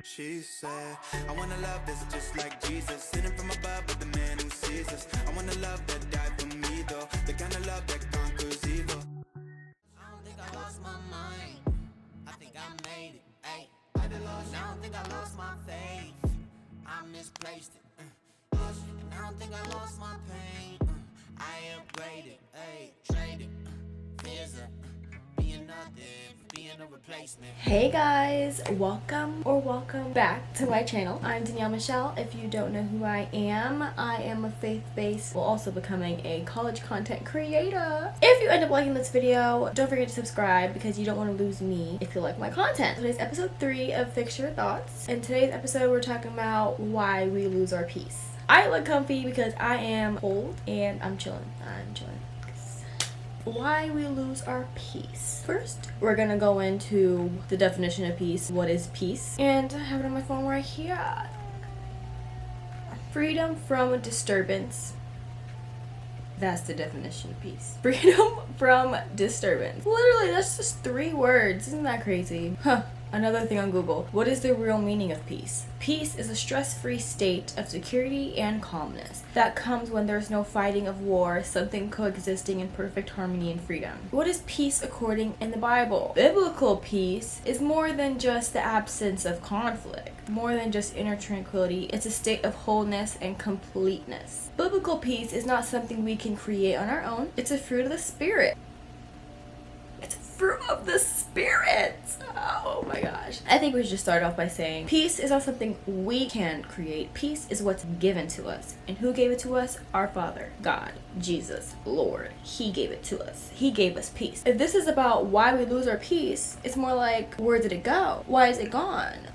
She said, I want a love that's just like Jesus, sitting from above with the man who sees us. I want a love that died for me though, the kind of love that conquers evil. I don't think I lost my mind, I think I made it, ayy. I don't think I lost my faith, I misplaced it, and I don't think I lost my pain, I upgraded, ayy, traded, fears up, being nothing, being a replacement. Hey guys, welcome back to my channel. I'm Danielle Michelle. If you don't know who I am a faith-based, while also becoming a college content creator. If you end up liking this video, don't forget to subscribe because you don't want to lose me if you like my content. Today's episode 3 of Fix Your Thoughts. In today's episode, we're talking about why we lose our peace. I look comfy because I am cold and I'm chilling. Why we lose our peace. First, we're gonna go into the definition of peace. What is peace? And I have it on my phone right here. Freedom from disturbance. That's the definition of peace. Freedom from disturbance. Literally, that's just 3 words. Isn't that crazy? Huh. Another thing on Google. What is the real meaning of peace? Peace is a stress-free state of security and calmness that comes when there's no fighting of war, something coexisting in perfect harmony and freedom. What is peace according in the Bible? Biblical peace is more than just the absence of conflict, more than just inner tranquility. It's a state of wholeness and completeness. Biblical peace is not something we can create on our own. It's a fruit of the Spirit. It's a fruit of the Spirit. Oh my gosh. I think we should just start off by saying peace is not something we can create. Peace is what's given to us. And who gave it to us? Our Father, God, Jesus, Lord. He gave it to us. He gave us peace. If this is about why we lose our peace, it's more like, where did it go? Why is it gone?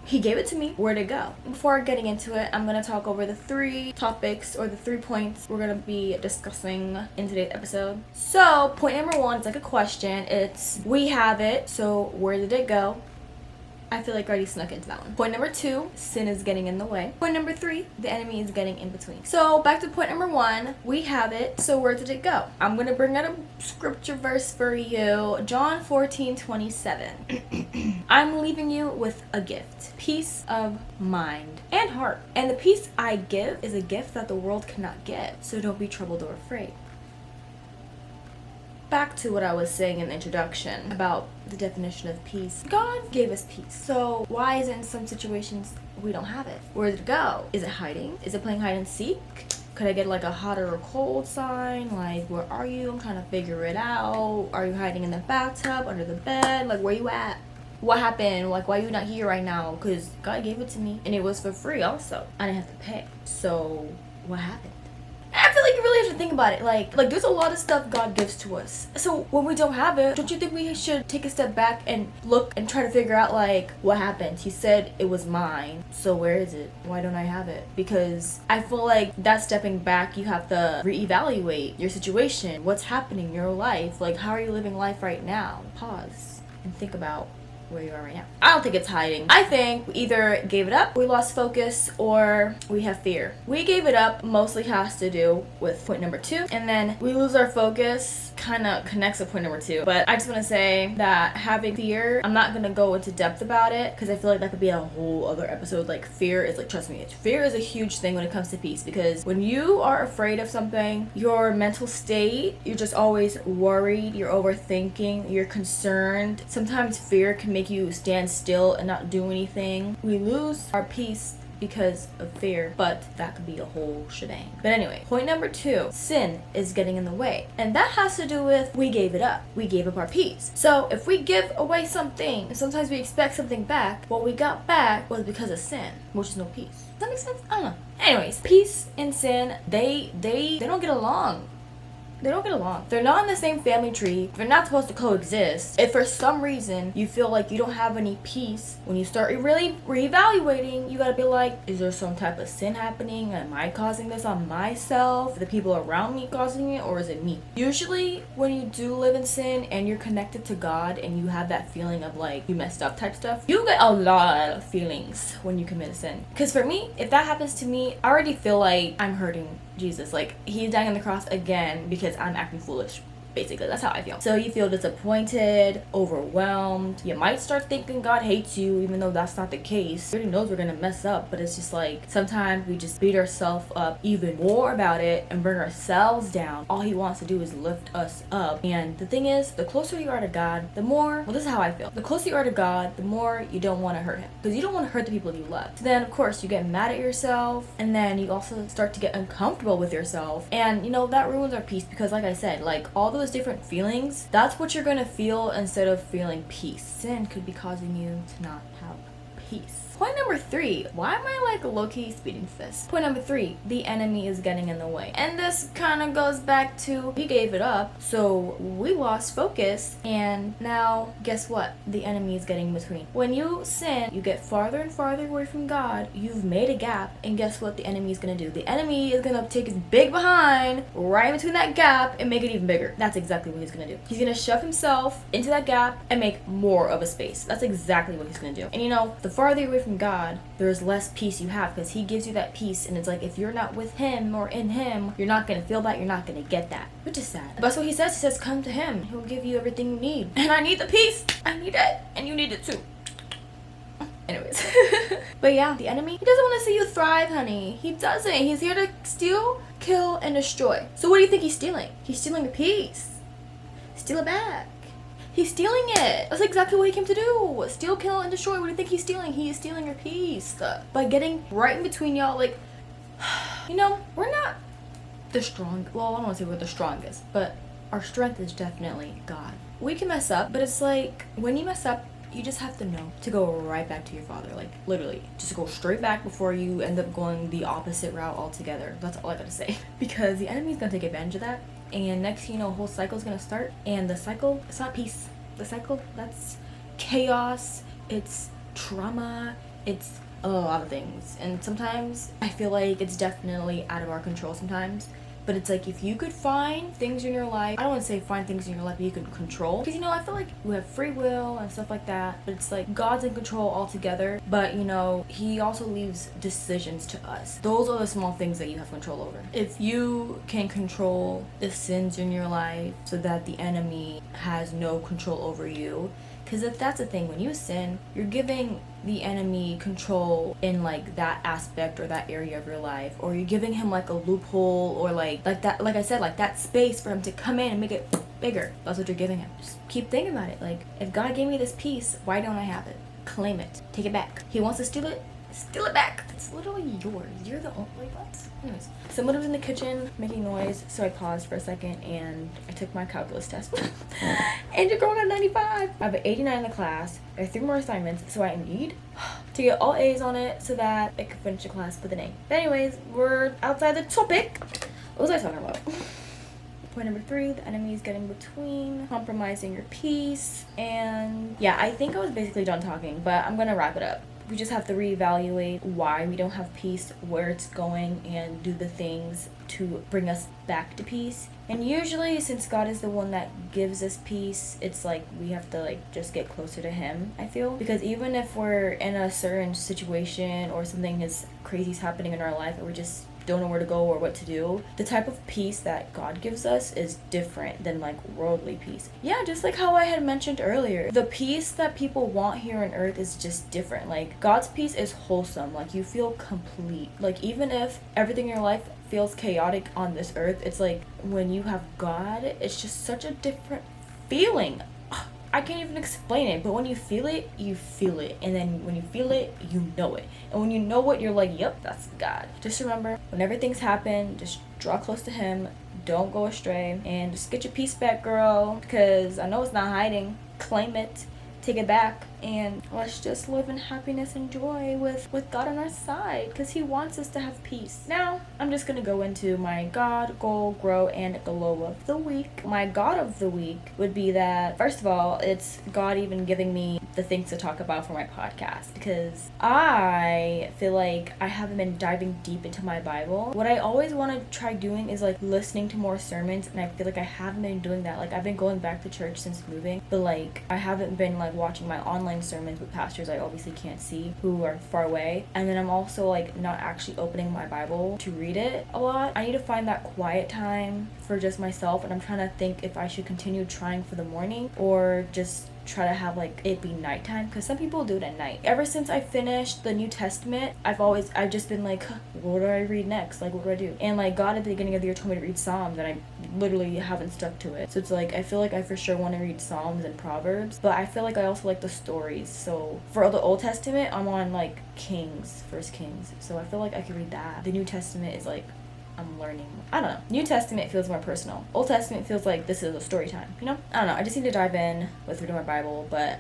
He gave it to me. Where'd it go? Before getting into it, I'm going to talk over the 3 topics or the 3 points we're going to be discussing in today's episode. So, point number 1 is like a question. It's, we have it, so where did it go? I feel like I already snuck into that one. Point number 2, sin is getting in the way. Point number 3, the enemy is getting in between. So back to point number 1, we have it, so where did it go? I'm gonna bring out a scripture verse for you. John 14:27. I'm leaving you with a gift, peace of mind and heart. And the peace I give is a gift that the world cannot give. So don't be troubled or afraid. Back to what I was saying in the introduction about the definition of peace. God gave us peace. So why is it in some situations we don't have it? Where did it go? Is it hiding? Is it playing hide and seek? Could I get like a hot or a cold sign? Like, where are you? I'm trying to figure it out. Are you hiding in the bathtub, under the bed? Like, where you at? What happened? Like, why are you not here right now? Because God gave it to me and it was for free also. I didn't have to pay. So what happened? I feel like you really have to think about it. Like there's a lot of stuff God gives to us. So when we don't have it, don't you think we should take a step back and look and try to figure out like what happened? He said it was mine. So where is it? Why don't I have it? Because I feel like that stepping back, you have to reevaluate your situation. What's happening in your life? Like, how are you living life right now? Pause and think about where you are right now. I don't think it's hiding. I think we either gave it up, we lost focus, or we have fear. We gave it up mostly has to do with point number 2, and then we lose our focus kind of connects with point number 2. But I just want to say that having fear, I'm not going to go into depth about it because I feel like that could be a whole other episode. Like, fear is like, trust me, fear is a huge thing when it comes to peace, because when you are afraid of something, your mental state, you're just always worried, you're overthinking, you're concerned. Sometimes fear can make you stand still and not do anything. We lose our peace because of fear, but that could be a whole shebang. But anyway, point number 2, sin is getting in the way. And that has to do with we gave it up. We gave up our peace. So if we give away something, and sometimes we expect something back, what we got back was because of sin, which is no peace. Does that make sense? I don't know. Anyways, peace and sin, they don't get along. They don't get along. They're not in the same family tree. They're not supposed to coexist. If for some reason you feel like you don't have any peace, when you start really reevaluating, you gotta be like, is there some type of sin happening? Am I causing this on myself? Are the people around me causing it, or is it me? Usually when you do live in sin and you're connected to God and you have that feeling of like you messed up type stuff, you get a lot of feelings when you commit a sin. Because for me, if that happens to me, I already feel like I'm hurting Jesus. Like, he's dying on the cross again because I'm acting foolish. Basically, that's how I feel. So you feel disappointed, overwhelmed. You might start thinking God hates you, even though that's not the case. He already knows we're gonna mess up, but it's just like sometimes we just beat ourselves up even more about it and bring ourselves down. All he wants to do is lift us up. And the thing is, the closer you are to God, the more, well, this is how I feel. The closer you are to God, the more you don't want to hurt him. Because you don't want to hurt the people you love. So then, of course, you get mad at yourself, and then you also start to get uncomfortable with yourself. And, that ruins our peace because, like I said, like, all those different feelings, that's what you're gonna feel instead of feeling peace. Sin could be causing you to not have peace. Point number 3. Why am I like low-key speeding to this? Point number 3. The enemy is getting in the way. And this kind of goes back to we gave it up, so we lost focus, and now guess what? The enemy is getting in between. When you sin, you get farther and farther away from God. You've made a gap, and guess what the enemy is gonna do? The enemy is gonna take his big behind right in between that gap and make it even bigger. That's exactly what he's gonna do. He's gonna shove himself into that gap and make more of a space. That's exactly what he's gonna do. And the farther away from God, there's less peace you have because he gives you that peace, and it's like if you're not with him or in him, you're not gonna feel that, you're not gonna get that, which is sad. But that's what he says. He says, come to him, he'll give you everything you need. And I need the peace. I need it, and you need it too. Anyways. But yeah, the enemy, he doesn't want to see you thrive, honey. He doesn't. He's here to steal, kill, and destroy. So what do you think he's stealing? He's stealing your peace. Steal it back. He's stealing it. That's exactly what he came to do. Steal, kill, and destroy. What do you think he's stealing? He is stealing your peace. By getting right in between y'all, like, we're not the strong. Well, I don't want to say we're the strongest, but our strength is definitely God. We can mess up, but it's like, when you mess up, you just have to know to go right back to your Father. Like, literally, just go straight back before you end up going the opposite route altogether. That's all I gotta say. Because the enemy's gonna take advantage of that. And next thing you know, a whole cycle's gonna start. And the cycle, it's not peace. The cycle, that's chaos, it's trauma, it's a lot of things. And sometimes I feel like it's definitely out of our control sometimes. But it's like, if you could find things in your life, I don't want to say find things in your life that you can control. Because, I feel like we have free will and stuff like that. But it's like, God's in control altogether. But, he also leaves decisions to us. Those are the small things that you have control over. If you can control the sins in your life so that the enemy has no control over you. Because if that's the thing, when you sin, you're giving the enemy control in like that aspect or that area of your life, or you're giving him like a loophole, or like that, like I said, like that space for him to come in and make it bigger. That's what you're giving him. Just keep thinking about it. Like, if God gave me this peace, why don't I have it? Claim it. Take it back. He wants to steal it. Steal it back. It's literally yours. You're the only one. Anyways, someone was in the kitchen making noise, so I paused for a second and I took my calculus test. And you're going on 95. I have an 89 in the class. I have 3 more assignments, so I need to get all A's on it so that I can finish the class with an A. But anyways, we're outside the topic. What was I talking about? Point number 3, the enemy is getting between, compromising your peace. And yeah, I think I was basically done talking, but I'm gonna wrap it up. We just have to reevaluate why we don't have peace, where it's going, and do the things to bring us back to peace. And usually, since God is the one that gives us peace, it's like we have to like just get closer to him, I feel. Because even if we're in a certain situation or something is crazy happening in our life, or we just don't know where to go or what to do, the type of peace that God gives us is different than like worldly peace. Yeah, just like how I had mentioned earlier, the peace that people want here on earth is just different. Like, God's peace is wholesome. Like, you feel complete. Like, even if everything in your life feels chaotic on this earth, it's like when you have God, it's just such a different feeling. I can't even explain it, but when you feel it, you feel it. And then when you feel it, you know it. And when you know it, you're like, yep, that's God. Just remember, whenever things happen, just draw close to him. Don't go astray. And just get your peace back, girl. Because I know it's not hiding. Claim it. Take it back, and let's just live in happiness and joy with God on our side, because he wants us to have peace. Now, I'm just going to go into my God, goal, grow, and glow of the week. My God of the week would be that, first of all, it's God even giving me the things to talk about for my podcast, because I feel like I haven't been diving deep into my Bible. What I always want to try doing is like listening to more sermons, and I feel like I haven't been doing that. Like I've been going back to church since moving, but like I haven't been like watching my online sermons with pastors I obviously can't see who are far away. And then I'm also like not actually opening my Bible to read it a lot. I need to find that quiet time for just myself, and I'm trying to think if I should continue trying for the morning or just try to have like it be nighttime, because some people do it at night. Ever since I finished the New Testament, I've just been like, what do I read next? Like, what do I do? And like God at the beginning of the year told me to read Psalms, and I literally haven't stuck to it. So it's like I feel like I for sure want to read Psalms and Proverbs, but I feel like I also like the stories. So for the Old Testament, I'm on like First Kings, so I feel like I could read that. The New Testament is like I'm learning. I don't know. New Testament feels more personal. Old Testament feels like this is a story time, you know? I don't know. I just need to dive in with reading my Bible, but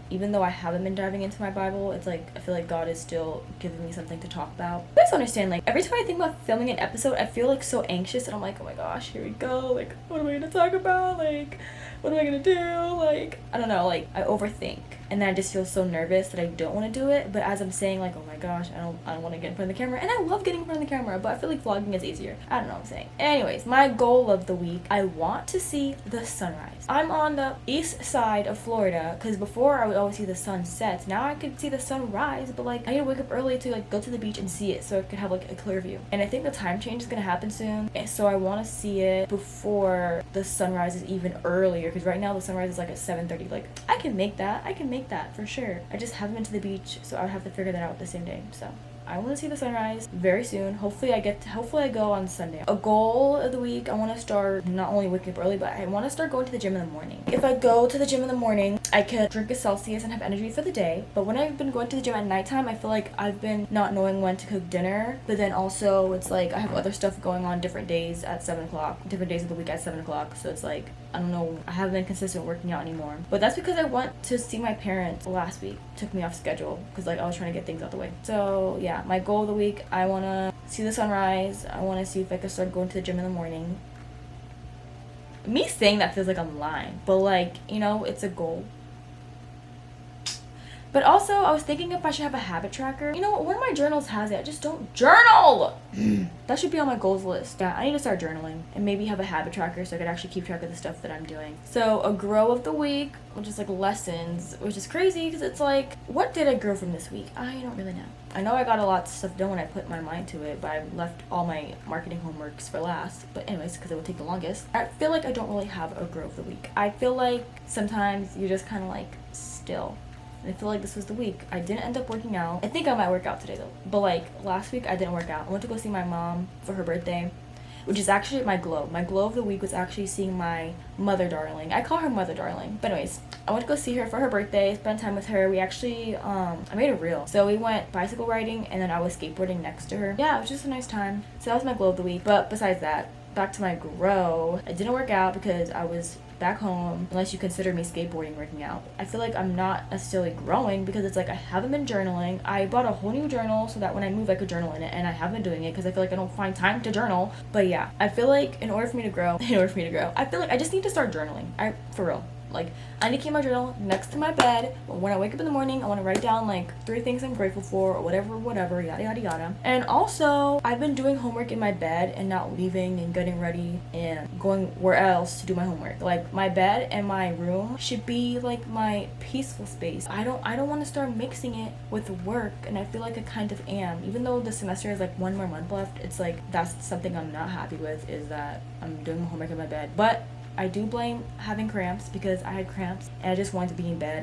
even though I haven't been diving into my Bible, it's like I feel like God is still giving me something to talk about. You guys understand, like every time I think about filming an episode, I feel like so anxious, and I'm like, oh my gosh, here we go. Like, what am I gonna talk about? Like, what am I gonna do? Like, I don't know, like I overthink. And then I just feel so nervous that I don't want to do it. But as I'm saying, like, oh my gosh, I don't want to get in front of the camera. And I love getting in front of the camera, but I feel like vlogging is easier. I don't know what I'm saying. Anyways, my goal of the week, I want to see the sunrise. I'm on the east side of Florida, because before I would always see the sunset. Now I could see the sunrise, but like I need to wake up early to like go to the beach and see it so I could have like a clear view. And I think the time change is going to happen soon. And so I want to see it before the sunrise is even earlier, because right now the sunrise is like at 7:30. Like I can make that for sure. I just haven't been to the beach, so I would have to figure that out the same day. So I want to see the sunrise very soon. Hopefully I go on Sunday. A goal of the week, I want to start not only waking up early, but I want to start going to the gym in the morning. If I go to the gym in the morning, I could drink a Celsius and have energy for the day. But when I've been going to the gym at nighttime, I feel like I've been not knowing when to cook dinner. But then also it's like I have other stuff going on different days at 7 o'clock, different days of the week at 7 o'clock. So it's like, I don't know, I haven't been consistent working out anymore. But that's because I went to see my parents last week. Took me off schedule because like I was trying to get things out the way. So yeah, my goal of the week, I want to see the sunrise. I want to see if I can start going to the gym in the morning. Me saying that feels like I'm lying, but like, you know, it's a goal. But also, I was thinking if I should have a habit tracker. You know what? One of my journals has it. I just don't journal! That should be on my goals list. Yeah, I need to start journaling and maybe have a habit tracker so I could actually keep track of the stuff that I'm doing. So, a grow of the week, which is like lessons, which is crazy because it's like, what did I grow from this week? I don't really know. I know I got a lot of stuff done when I put my mind to it, but I left all my marketing homeworks for last. But anyways, because it would take the longest. I feel like I don't really have a grow of the week. I feel like sometimes you're just kind of like still. And I feel like this was the week. I didn't end up working out. I think I might work out today though. But like last week I didn't work out. I went to go see my mom for her birthday, which is actually my glow. My glow of the week was actually seeing my mother darling. I call her mother darling. But anyways, I went to go see her for her birthday, spend time with her. We actually, I made a reel. So we went bicycle riding and then I was skateboarding next to her. Yeah, it was just a nice time. So that was my glow of the week. But besides that, back to my grow. I didn't work out because I was back home, unless you consider me skateboarding working out. I feel like I'm not necessarily growing because it's like I haven't been journaling. I bought a whole new journal so that when I move I could journal in it, and I haven't been doing it because I feel like I don't find time to journal. But yeah, I feel like in order for me to grow, I feel like I just need to start journaling. For real. Like, I need to keep my journal next to my bed. When I wake up in the morning, I want to write down, like, 3 things I'm grateful for, or whatever, yada, yada, yada. And also, I've been doing homework in my bed and not leaving and getting ready and going where else to do my homework. Like, my bed and my room should be, like, my peaceful space. I don't want to start mixing it with work, and I feel like I kind of am. Even though the semester has, like, 1 more month left, it's, like, that's something I'm not happy with, is that I'm doing homework in my bed. But I do blame having cramps because I had cramps and I just wanted to be in bed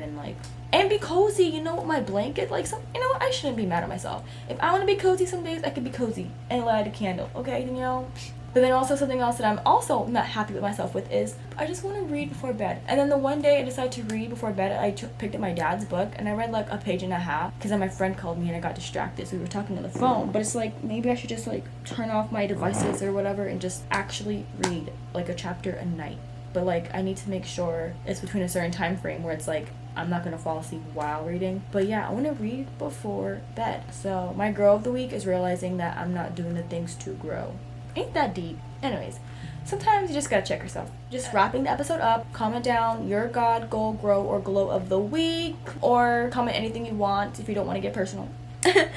and be cozy, you know, with my blanket. Like, you know, I shouldn't be mad at myself. If I want to be cozy some days, I could be cozy and light a candle, okay, Danielle? But then also something else that I'm also not happy with myself with is I just want to read before bed. And then the one day I decided to read before bed, I picked up my dad's book and I read like a page and a half because then my friend called me and I got distracted, so we were talking on the phone. But it's like, maybe I should just like turn off my devices or whatever and just actually read like a chapter a night. But like I need to make sure it's between a certain time frame where it's like I'm not gonna fall asleep while reading. But yeah, I want to read before bed. So my grow of the week is realizing that I'm not doing the things to grow. Ain't that deep? Anyways, sometimes you just gotta check yourself. Just wrapping the episode up, comment down your God, goal, grow, or glow of the week, or comment anything you want if you don't want to get personal.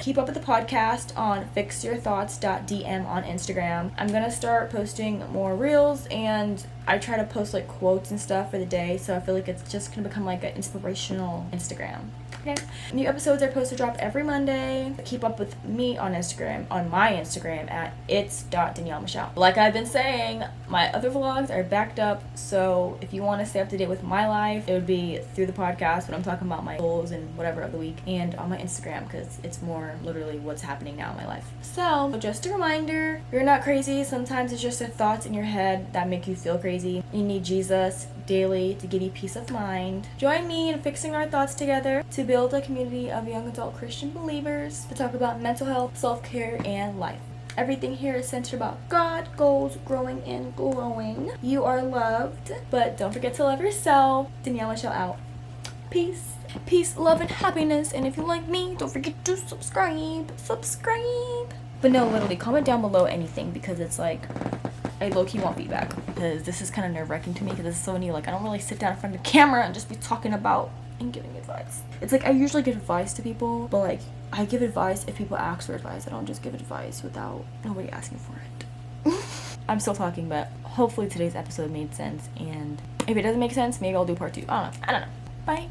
Keep up with the podcast on fixyourthoughts.dm on Instagram. I'm gonna start posting more reels, and I try to post like quotes and stuff for the day, so I feel like it's just gonna become like an inspirational Instagram. Okay. New episodes are supposed to drop every Monday. Keep up with me on Instagram, on my Instagram at its.Danielle Michelle. Like I've been saying, my other vlogs are backed up, so if you want to stay up to date with my life, it would be through the podcast when I'm talking about my goals and whatever of the week, and on my Instagram because it's more literally what's happening now in my life. So just a reminder, you're not crazy. Sometimes it's just the thoughts in your head that make you feel crazy. You need Jesus daily to give you peace of mind. Join me in fixing our thoughts together to build a community of young adult Christian believers to talk about mental health, self-care, and life. Everything here is centered about God, goals, growing, and glowing. You are loved, but don't forget to love yourself. Danielle Michelle out. Peace. Peace, love, and happiness. And if you like me, don't forget to subscribe. But no, literally, comment down below anything, because it's like, I low-key want feedback, because this is kind of nerve-wracking to me, because this is so new. Like, I don't really sit down in front of the camera and just be talking about and giving advice. It's like I usually give advice to people, but like I give advice if people ask for advice. I don't just give advice without nobody asking for it. I'm still talking, but hopefully today's episode made sense, and if it doesn't make sense, maybe I'll do part 2. I don't know. Bye.